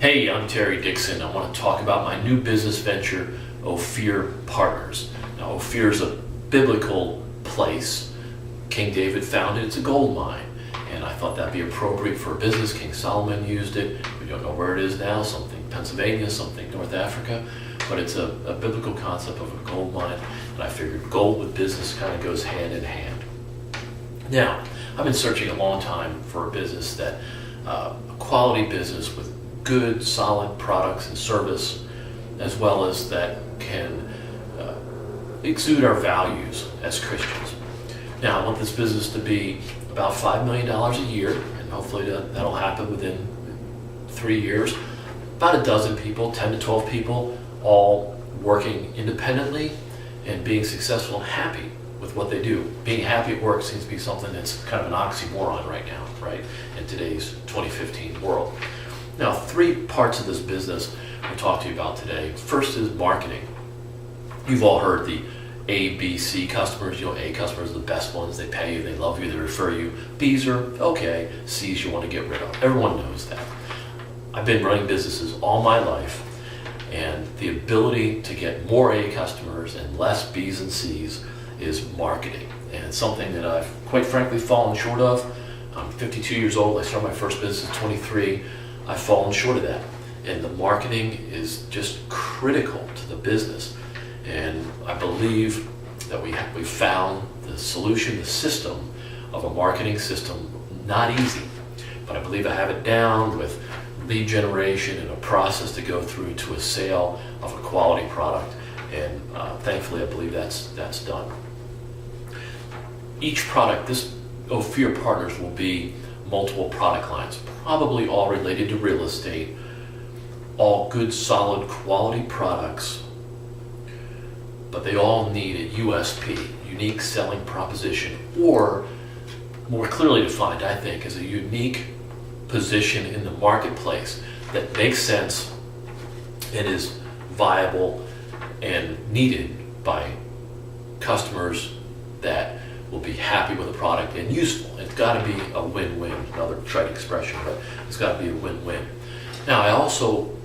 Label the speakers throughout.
Speaker 1: Hey, I'm Terry Dixon. I want to talk about my new business venture, Ophir Partners. Now, Ophir is a biblical place. King David found it. It's a gold mine. And I thought that'd be appropriate for a business. King Solomon used it. We don't know where it is now, something Pennsylvania, something North Africa. But it's a biblical concept of a gold mine. And I figured gold with business kind of goes hand in hand. Now, I've been searching a long time for a business that, a quality business with good, solid products and service, as well as that can exude our values as Christians. Now, I want this business to be about $5 million a year, and hopefully that'll happen within 3 years. About a dozen people, 10 to 12 people, all working independently and being successful and happy with what they do. Being happy at work seems to be something that's kind of an oxymoron right now, right, in today's 2015 world. Now, 3 parts of this business we'll talk to you about today. First is marketing. You've all heard the A, B, C customers. You know, A customers are the best ones. They pay you, they love you, they refer you. B's are okay. C's you want to get rid of. Everyone knows that. I've been running businesses all my life, and the ability to get more A customers and less B's and C's is marketing. And it's something that I've quite frankly fallen short of. I'm 52 years old. I started my first business at 23. I've fallen short of that. And the marketing is just critical to the business. And I believe that we found the solution, the system of a marketing system. Not easy, but I believe I have it down with lead generation and a process to go through to a sale of a quality product. And thankfully, I believe that's done. Each product, this Ophir Partners will be multiple product lines, probably all related to real estate, all good, solid, quality products, but they all need a USP, unique selling proposition, or more clearly defined, I think, as a unique position in the marketplace that makes sense and is viable and needed by customers that will be happy with the product and useful. It's got to be a win-win, another trite expression, but it's got to be a win-win. Now, I also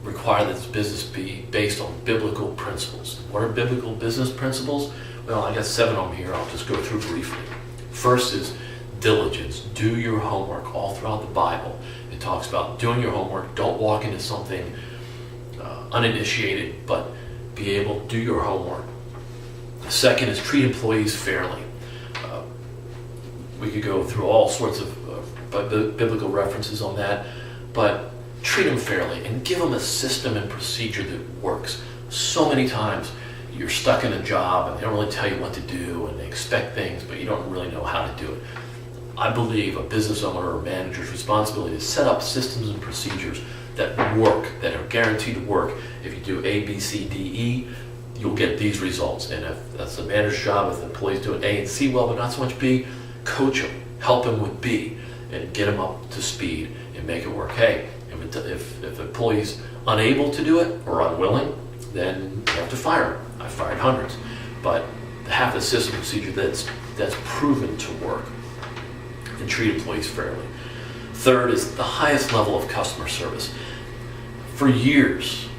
Speaker 1: require that this business be based on biblical principles. What are biblical business principles? Well, I got 7 of them here. I'll just go through briefly. First is diligence. Do your homework. All throughout the Bible, it talks about doing your homework. Don't walk into something uninitiated, but be able to do your homework. Second is treat employees fairly. We could go through all sorts of biblical references on that, but treat them fairly and give them a system and procedure that works. So many times you're stuck in a job and they don't really tell you what to do and they expect things, but you don't really know how to do it. I believe a business owner or manager's responsibility is to set up systems and procedures that work, that are guaranteed to work. If you do A, B, C, D, E, you'll get these results. And if that's the manager's job, if the employees do A and C well, but not so much B, coach them, help them with B, and get them up to speed and make it work. Hey, if the employee's unable to do it or unwilling, then you have to fire them. I fired hundreds, but have a system procedure that's proven to work, and treat employees fairly. Third is the highest level of customer service. For years,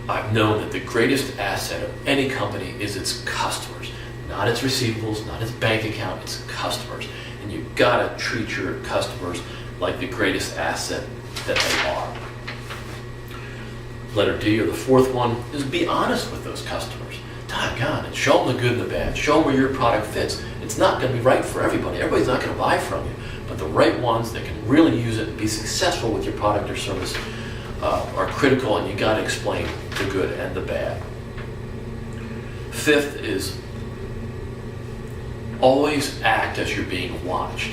Speaker 1: I've known that the greatest asset of any company is its customers, not its receivables, not its bank account, it's customers. And you've got to treat your customers like the greatest asset that they are. Letter D, or the fourth one, is be honest with those customers. Doggone it, show them the good and the bad. Show them where your product fits. It's not going to be right for everybody. Everybody's not going to buy from you. But the right ones that can really use it and be successful with your product or service are critical, and you got to explain the good and the bad. Fifth is always act as you're being watched.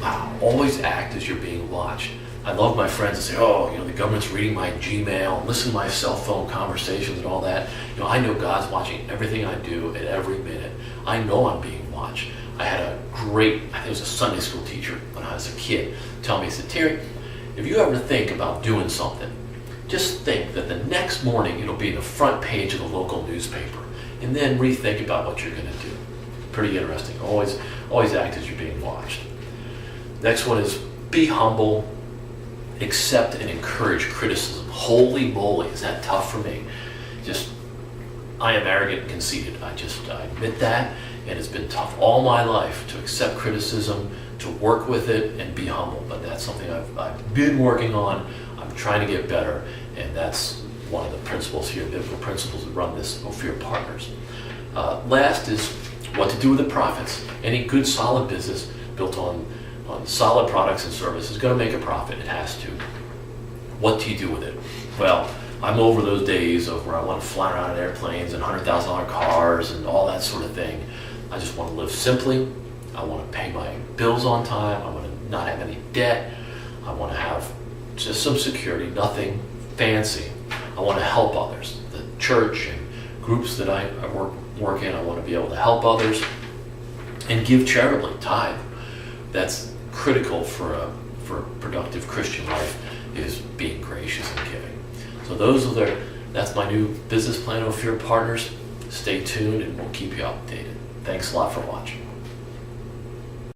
Speaker 1: Wow, always act as you're being watched. I love my friends that say, oh, the government's reading my Gmail, listen to my cell phone conversations and all that. I know God's watching everything I do at every minute. I know I'm being watched. I had a great, I think it was a Sunday school teacher when I was a kid, tell me, he said, Terry, if you ever think about doing something, just think that the next morning it'll be the front page of the local newspaper, and then rethink about what you're going to do. Pretty interesting. Always act as you're being watched. Next one is be humble, accept and encourage criticism. Holy moly, is that tough for me? Just, I am arrogant and conceited. I admit that, and it's been tough all my life to accept criticism, to work with it, and be humble. But that's something I've been working on. I'm trying to get better, and that's one of the principles here, biblical principles that run this Ophir Partners. Last is what to do with the profits. Any good, solid business built on solid products and services is going to make a profit. It has to. What do you do with it? Well, I'm over those days of where I want to fly around in airplanes and $100,000 cars and all that sort of thing. I just want to live simply. I want to pay my bills on time. I want to not have any debt. I want to have just some security, nothing fancy. I want to help others. The church and groups that I work in, I want to be able to help others and give charitably, tithe. That's critical for a productive Christian life, is being gracious and giving. So that's my new business plan, Ophir Partners. Stay tuned and we'll keep you updated. Thanks a lot for watching.